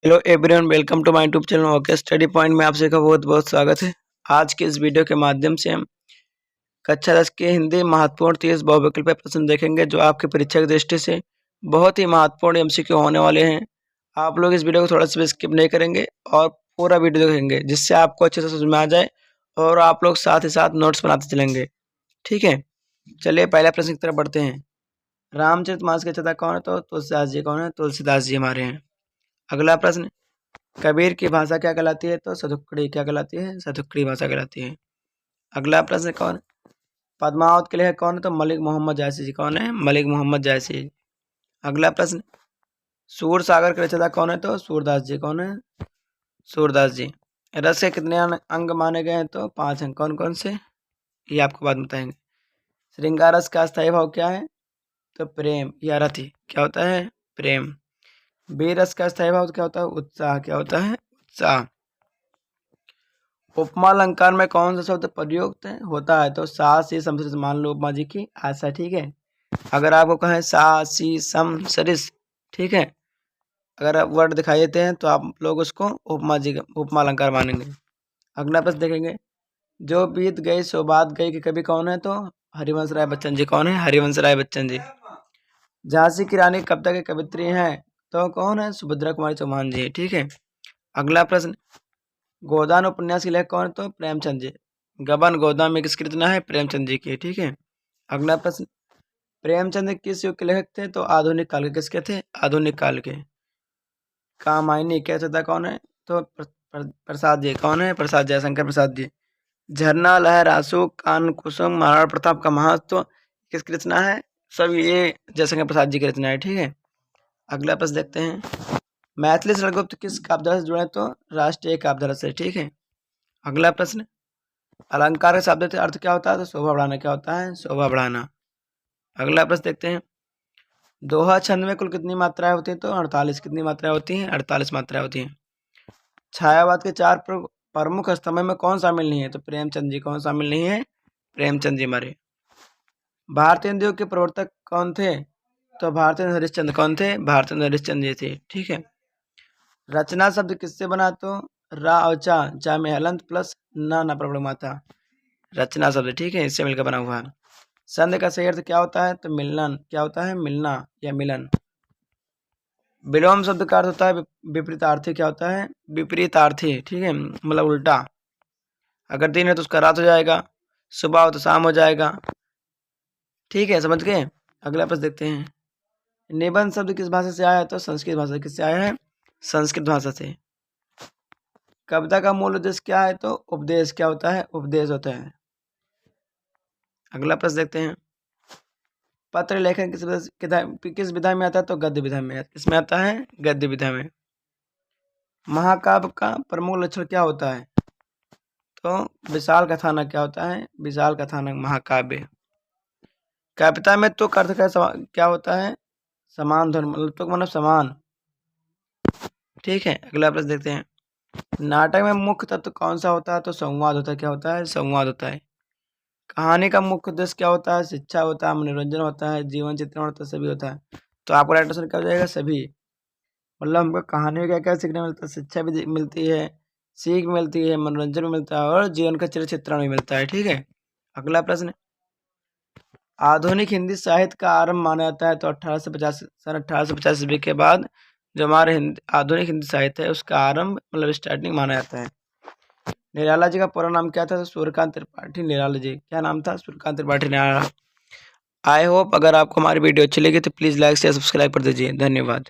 Hello everyone, welcome to my YouTube channel okay study point में आप सभी का बहुत बहुत स्वागत है। आज के इस वीडियो के माध्यम से हम कक्षा 10 के हिंदी महत्वपूर्ण 30 बहुविकल्पीय प्रश्न देखेंगे जो आपकी परीक्षा की दृष्टि से बहुत ही महत्वपूर्ण एमसीक्यू होने वाले हैं। आप लोग इस वीडियो को थोड़ा सा भी स्किप नहीं करेंगे और पूरा वीडियो देखेंगे जिससे आपको अच्छे से समझ में आ जाए और आप लोग साथ ही साथ नोट्स बनाते चलेंगे। ठीक है, चलिए पहला प्रश्न की तरफ बढ़ते हैं। रामचरितमानस के रचयिता कौन है? तो तुलसीदास जी। कौन है? तुलसीदास जी हमारे हैं। अगला प्रश्न, कबीर की भाषा क्या कहलाती है? तो सतुक्कड़ी। क्या कहलाती है? सतुक्कड़ी भाषा कहलाती है। अगला प्रश्न, कौन पद्मावत के लेखक कौन है? तो मलिक मोहम्मद जायसी जी। कौन है? मलिक मोहम्मद जायसी। अगला प्रश्न, सूर सागर के रचयिता कौन है? तो सूरदास जी। कौन है? सूरदास जी। रस के कितने अंग माने गए हैं? तो 5 अंग। कौन कौन से? ये आपको बाद में बताएंगे। श्रृंगार रस का स्थायी भाव क्या है? तो प्रेम या रति। क्या होता है? प्रेम। वीर रस का स्थायी भाव क्या होता है? उत्साह। क्या होता है? उत्साह। उपमा अलंकार में कौन सा शब्द प्रयुक्त होता है? तो सा सी सम सरिस। मान लो उपमा जी की आशा। ठीक है, अगर आपको कहें सा सी सम सरिस, ठीक है, अगर आप वर्ड दिखाई देते हैं तो आप लोग उसको उपमा जी का उपमा अलंकार मानेंगे। अगला प्रश्न देखेंगे, जो बीत गई सो बात गई के कवि कौन है? तो हरिवंश राय बच्चन जी। कौन है? हरिवंश राय बच्चन जी। झांसी की रानी कविता के कवित्री हैं? तो कौन है? सुभद्रा कुमारी चौहान जी। ठीक है। अगला प्रश्न, गोदान उपन्यास के लेखक कौन है? तो प्रेमचंद जी। गबन गोदान में किसकी रचना है? प्रेमचंद जी की। ठीक है। अगला प्रश्न, प्रेमचंद किस युग के लेखक थे? तो आधुनिक काल के। किसके थे? आधुनिक काल के। कामायनी के रचयिता कौन है? तो प्रसाद जी। कौन है? प्रसाद, जयशंकर प्रसाद जी। झरना, लहर, आंसू, कान कुसुम, महाराणा प्रताप का महत्व किसकी रचना है? सब ये जयशंकर प्रसाद जी की रचना है। ठीक है। अगला प्रश्न देखते हैं, मैथिली शरणागत किस काव्यधारा से जुड़े? तो राष्ट्रीय काव्यधारा से। ठीक है। अगला प्रश्न, अलंकार का शाब्दिक अर्थ क्या होता है? तो शोभा बढ़ाना। क्या होता है? शोभा बढ़ाना। अगला प्रश्न देखते हैं, दोहा छंद में कुल कितनी मात्राएं होती हैं? तो 48। कितनी मात्राएं होती हैं? 48 मात्राएं होती हैं। छायावाद के 4 प्रमुख स्तंभ में कौन शामिल नहीं है? तो प्रेमचंद जी। कौन शामिल नहीं है? प्रेमचंद जी हमारे। भारतीय हिंदी के प्रवर्तक कौन थे? तो भारतेंद्र हरिश्चंद्र। कौन थे? भारतेंद्र हरिश्चंद्र जी थे। ठीक है। रचना शब्द किससे बना? तो रा और चा में हलंत प्लस ना प्रबल माता। रचना शब्द। ठीक है, इससे मिलकर बना हुआ है। संध का सही अर्थ क्या होता है? तो मिलन। क्या होता है? मिलना या मिलन। विलोम शब्द का अर्थ होता है विपरीतार्थी। क्या होता है? विपरीतार्थी। ठीक है, मतलब उल्टा। अगर दिन है तो उसका रात हो जाएगा, सुबह हो तो शाम हो जाएगा। ठीक है, समझ गए। अगला प्रश्न देखते हैं, निबंध शब्द किस भाषा से आया है? तो संस्कृत भाषा। किससे आया है? संस्कृत भाषा से। कविता का मूल उद्देश्य क्या है? तो उपदेश। क्या होता है? उपदेश होता है। अगला प्रश्न देखते हैं, पत्र लेखन किस विधा में आता है? तो गद्य विधा में। किसमें आता है? गद्य विधा में। महाकाव्य का प्रमुख लक्षण क्या होता है? तो विशाल कथानक। क्या होता है? विशाल कथानक महाकाव्य। कविता में तो अर्थ का क्या होता है? समान ध्वनि, मतलब तो मतलब समान। ठीक है। अगला प्रश्न देखते हैं, नाटक में मुख्य तत्व कौन सा होता है? तो संवाद होता है। क्या होता है? संवाद होता है। कहानी का मुख्य उद्देश्य क्या होता है? शिक्षा होता है, मनोरंजन होता है, जीवन चित्रण होता है, सभी होता है। तो आपका राइट आंसर क्या हो जाएगा? सभी। मतलब हमको कहानी में क्या क्या सीखने मिलता है? शिक्षा भी मिलती है, सीख मिलती है, मनोरंजन भी मिलता है और जीवन का चरित्र चित्रण भी मिलता है। ठीक है। अगला प्रश्न, आधुनिक हिंदी साहित्य का आरंभ माना जाता है? तो 1850 सन 1850 ईस्वी के बाद जो हमारे आधुनिक हिंदी साहित्य है उसका आरंभ, मतलब स्टार्टिंग माना जाता है। निराला जी का पूरा नाम क्या था? तो सूर्यकांत त्रिपाठी निराला जी। क्या नाम था? सूर्यकांत त्रिपाठी निराला। आई होप अगर आपको हमारी वीडियो अच्छी लगी तो प्लीज़ लाइक शेयर सब्सक्राइब कर दीजिए। धन्यवाद।